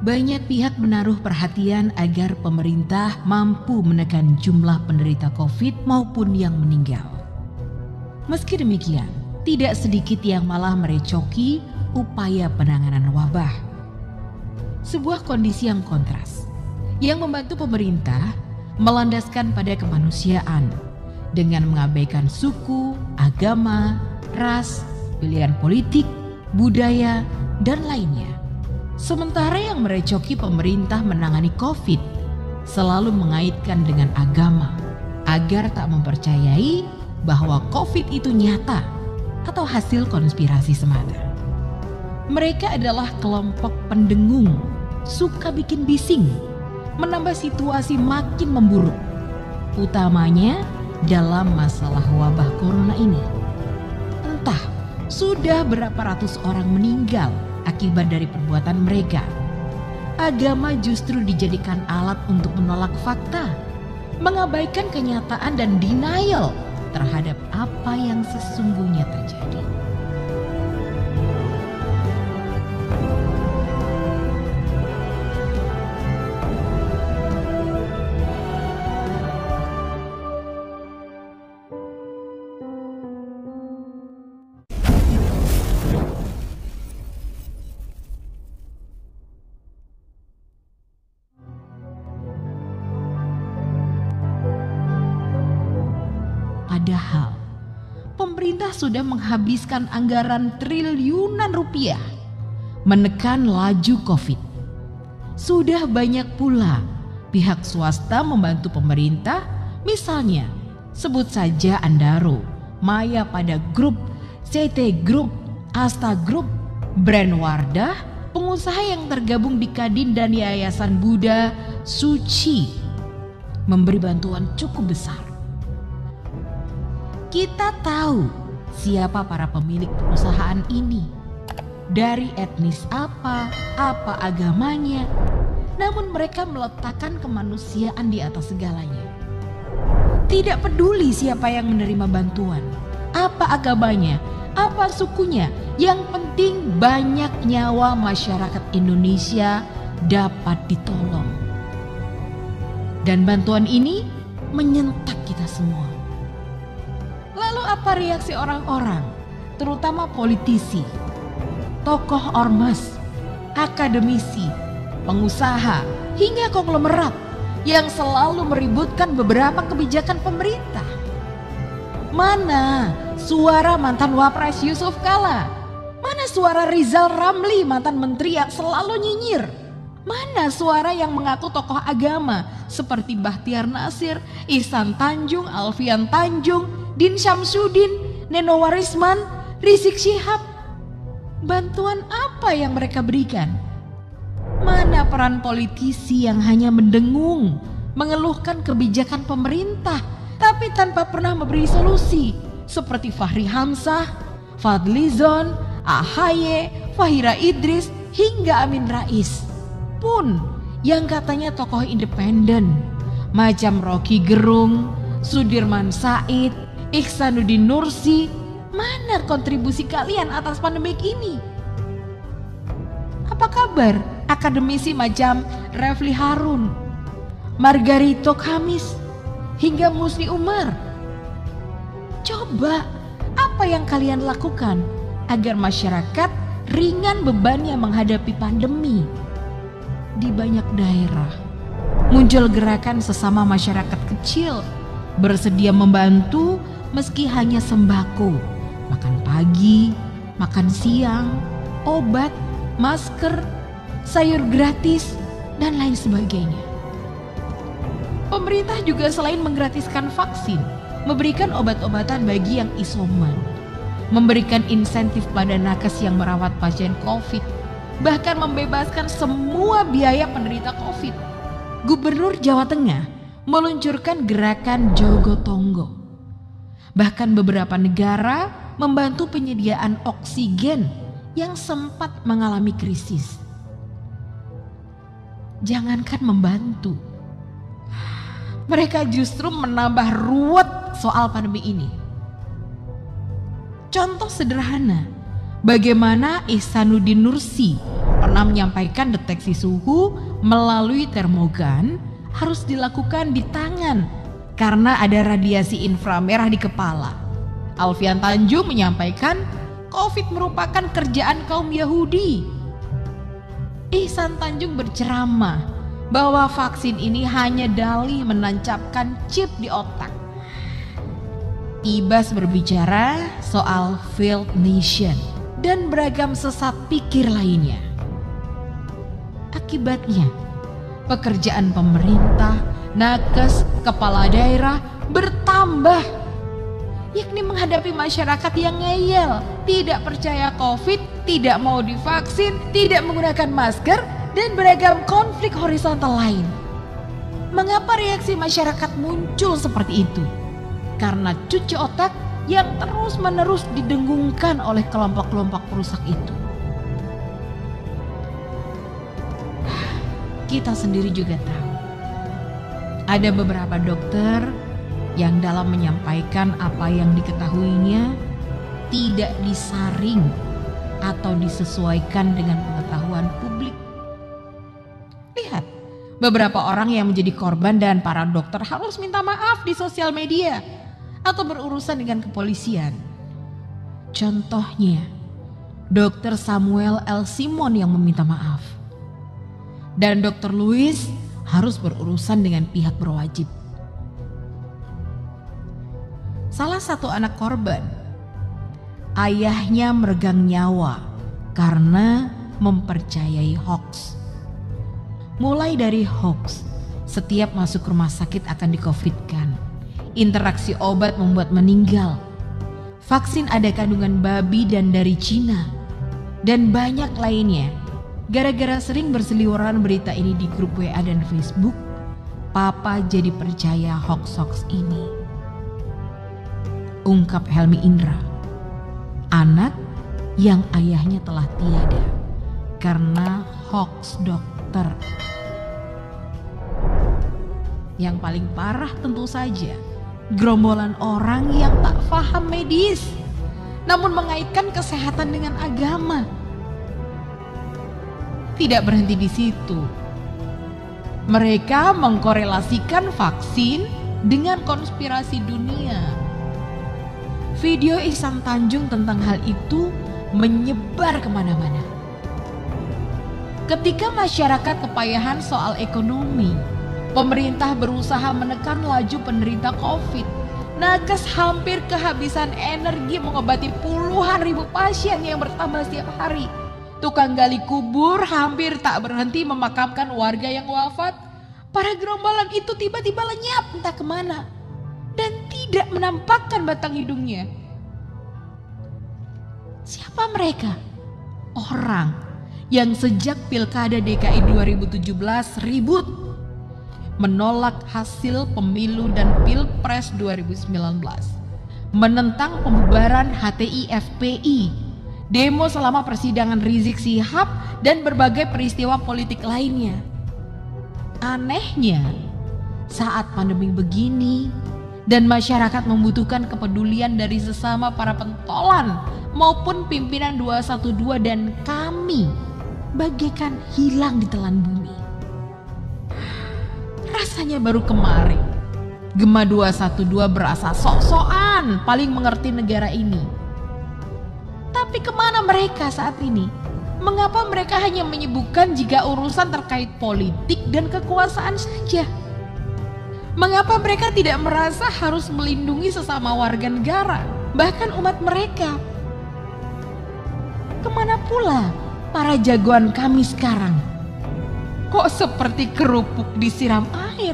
Banyak pihak menaruh perhatian agar pemerintah mampu menekan jumlah penderita COVID maupun yang meninggal. Meski demikian, tidak sedikit yang malah merecoki upaya penanganan wabah. Sebuah kondisi yang kontras, yang membantu pemerintah melandaskan pada kemanusiaan dengan mengabaikan suku, agama, ras, pilihan politik, budaya, dan lainnya. Sementara yang merecoki pemerintah menangani COVID selalu mengaitkan dengan agama agar tak mempercayai bahwa COVID itu nyata atau hasil konspirasi semata. Mereka adalah kelompok pendengung, suka bikin bising, menambah situasi makin memburuk, utamanya dalam masalah wabah corona ini. Entah sudah berapa ratus orang meninggal akibat dari perbuatan mereka. Agama justru dijadikan alat untuk menolak fakta, mengabaikan kenyataan dan denial terhadap apa yang sesungguhnya terjadi. Padahal pemerintah sudah menghabiskan anggaran triliunan rupiah menekan laju COVID. Sudah banyak pula pihak swasta membantu pemerintah, misalnya sebut saja Andaro, Maya Pada Group, CT Group, Asta Group, Brand Wardah, pengusaha yang tergabung di Kadin dan Yayasan Buddha Suci memberi bantuan cukup besar. Kita tahu siapa para pemilik perusahaan ini, dari etnis apa agamanya, namun mereka meletakkan kemanusiaan di atas segalanya. Tidak peduli siapa yang menerima bantuan, apa agamanya, apa sukunya, yang penting banyak nyawa masyarakat Indonesia dapat ditolong. Dan bantuan ini menyentak kita semua. Lalu apa reaksi orang-orang, terutama politisi, tokoh ormas, akademisi, pengusaha, hingga konglomerat yang selalu meributkan beberapa kebijakan pemerintah? Mana suara mantan Wapres Yusuf Kala? Mana suara Rizal Ramli, mantan menteri yang selalu nyinyir? Mana suara yang mengaku tokoh agama seperti Bahtiar Nasir, Ihsan Tanjung, Alfian Tanjung, Din Syamsuddin, Neno Warisman, Rizik Syihab? Bantuan apa yang mereka berikan? Mana peran politisi yang hanya mendengung, mengeluhkan kebijakan pemerintah, tapi tanpa pernah memberi solusi, seperti Fahri Hamzah, Fadlizon, AHY, Fahira Idris, hingga Amin Rais pun yang katanya tokoh independen, macam Rocky Gerung, Sudirman Said, Ihsanuddin Nursi. Mana kontribusi kalian atas pandemik ini? Apa kabar akademisi macam Refli Harun, Margarito Kamis, hingga Musni Umar? Coba apa yang kalian lakukan agar masyarakat ringan bebannya menghadapi pandemi? Di banyak daerah muncul gerakan sesama masyarakat kecil bersedia membantu meski hanya sembako, makan pagi, makan siang, obat, masker, sayur gratis, dan lain sebagainya. Pemerintah juga selain menggratiskan vaksin, memberikan obat-obatan bagi yang isoman, memberikan insentif pada nakes yang merawat pasien COVID, bahkan membebaskan semua biaya penderita COVID. Gubernur Jawa Tengah meluncurkan gerakan Jogotongo. Bahkan beberapa negara membantu penyediaan oksigen yang sempat mengalami krisis. Jangankan membantu, mereka justru menambah ruwet soal pandemi ini. Contoh sederhana, bagaimana Ihsanuddin Nursi pernah menyampaikan deteksi suhu melalui termogan harus dilakukan di tangan karena ada radiasi inframerah di kepala. Alfian Tanjung menyampaikan COVID merupakan kerjaan kaum Yahudi. Ihsan Tanjung berceramah bahwa vaksin ini hanya dalih menancapkan chip di otak. Ibas berbicara soal failed nation dan beragam sesat pikir lainnya. Akibatnya, pekerjaan pemerintah, nakes, kepala daerah bertambah, yakni menghadapi masyarakat yang ngeyel, tidak percaya COVID, tidak mau divaksin, tidak menggunakan masker, dan beragam konflik horizontal lain. Mengapa reaksi masyarakat muncul seperti itu? Karena cuci otak yang terus-menerus didengungkan oleh kelompok-kelompok perusak itu. Kita sendiri juga tahu, ada beberapa dokter yang dalam menyampaikan apa yang diketahuinya tidak disaring atau disesuaikan dengan pengetahuan publik. Lihat, beberapa orang yang menjadi korban dan para dokter harus minta maaf di sosial media atau berurusan dengan kepolisian. Contohnya, Dr. Samuel L. Simon yang meminta maaf. Dan Dr. Louis harus berurusan dengan pihak berwajib. Salah satu anak korban, ayahnya meregang nyawa karena mempercayai hoax. Mulai dari hoax, setiap masuk rumah sakit akan di-COVID-kan. Interaksi obat membuat meninggal. Vaksin ada kandungan babi dan dari Cina. Dan banyak lainnya. Gara-gara sering berseliweran berita ini di grup WA dan Facebook, Papa jadi percaya hoax-hoax ini. Ungkap Helmi Indra, anak yang ayahnya telah tiada karena hoax dokter. Yang paling parah tentu saja gerombolan orang yang tak paham medis namun mengaitkan kesehatan dengan agama. Tidak berhenti di situ. Mereka mengkorelasikan vaksin dengan konspirasi dunia. Video Ihsan Tanjung tentang hal itu menyebar kemana-mana. Ketika masyarakat kepayahan soal ekonomi, pemerintah berusaha menekan laju penderita COVID. Nakes hampir kehabisan energi mengobati puluhan ribu pasien yang bertambah setiap hari. Tukang gali kubur hampir tak berhenti memakamkan warga yang wafat. Para gerombolan itu tiba-tiba lenyap entah kemana dan tidak menampakkan batang hidungnya. Siapa mereka? Orang yang sejak Pilkada DKI 2017 ribut, menolak hasil pemilu dan Pilpres 2019, menentang pembubaran HTI FPI, demo selama persidangan Rizik Syihab dan berbagai peristiwa politik lainnya. Anehnya, saat pandemi begini dan masyarakat membutuhkan kepedulian dari sesama para pentolan maupun pimpinan 212 dan kami bagaikan hilang di telan bumi. Rasanya baru kemarin Gema 212 berasa sok-sokan paling mengerti negara ini. Tapi kemana mereka saat ini? Mengapa mereka hanya menyibukkan jika urusan terkait politik dan kekuasaan saja? Mengapa mereka tidak merasa harus melindungi sesama warga negara, bahkan umat mereka? Kemana pula para jagoan kami sekarang? Kok seperti kerupuk disiram air,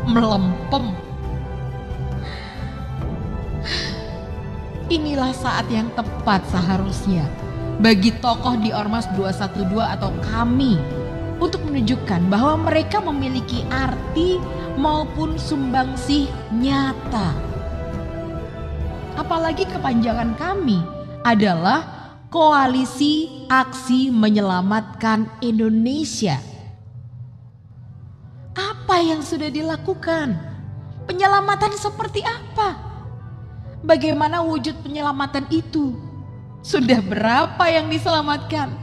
melempem? Inilah saat yang tepat seharusnya bagi tokoh di Ormas 212 atau kami untuk menunjukkan bahwa mereka memiliki arti maupun sumbangsih nyata. Apalagi kepanjangan kami adalah Koalisi Aksi Menyelamatkan Indonesia. Apa yang sudah dilakukan? Penyelamatan seperti apa? Bagaimana wujud penyelamatan itu? Sudah berapa yang diselamatkan?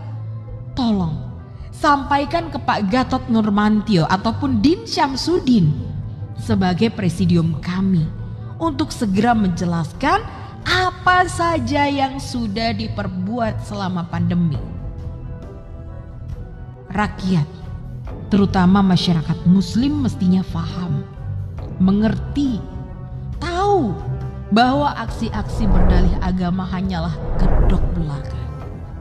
Tolong Sampaikan ke Pak Gatot Nurmantio ataupun Din Syamsuddin sebagai presidium kami untuk segera menjelaskan apa saja yang sudah diperbuat selama pandemi. Rakyat, terutama masyarakat muslim, mestinya paham, mengerti, tahu bahwa aksi-aksi berdalih agama hanyalah kedok belaka.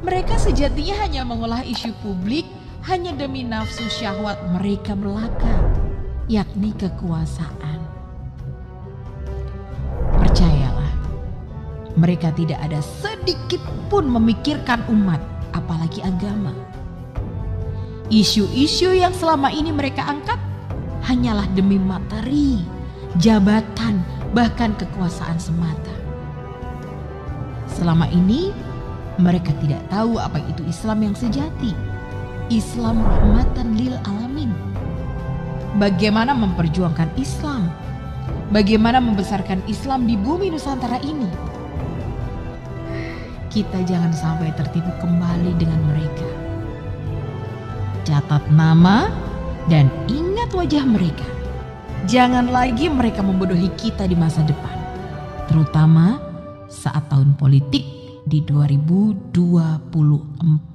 Mereka sejatinya hanya mengolah isu publik hanya demi nafsu syahwat mereka belaka, yakni kekuasaan. Percayalah, mereka tidak ada sedikit pun memikirkan umat, apalagi agama. Isu-isu yang selama ini mereka angkat hanyalah demi materi, jabatan, bahkan kekuasaan semata. Selama ini mereka tidak tahu apa itu Islam yang sejati, Islam rahmatan lil alamin. Bagaimana memperjuangkan Islam, bagaimana membesarkan Islam di bumi Nusantara ini. Kita jangan sampai tertipu kembali dengan mereka. Catat nama dan ingat wajah mereka. Jangan lagi mereka membodohi kita di masa depan, terutama saat tahun politik di 2024.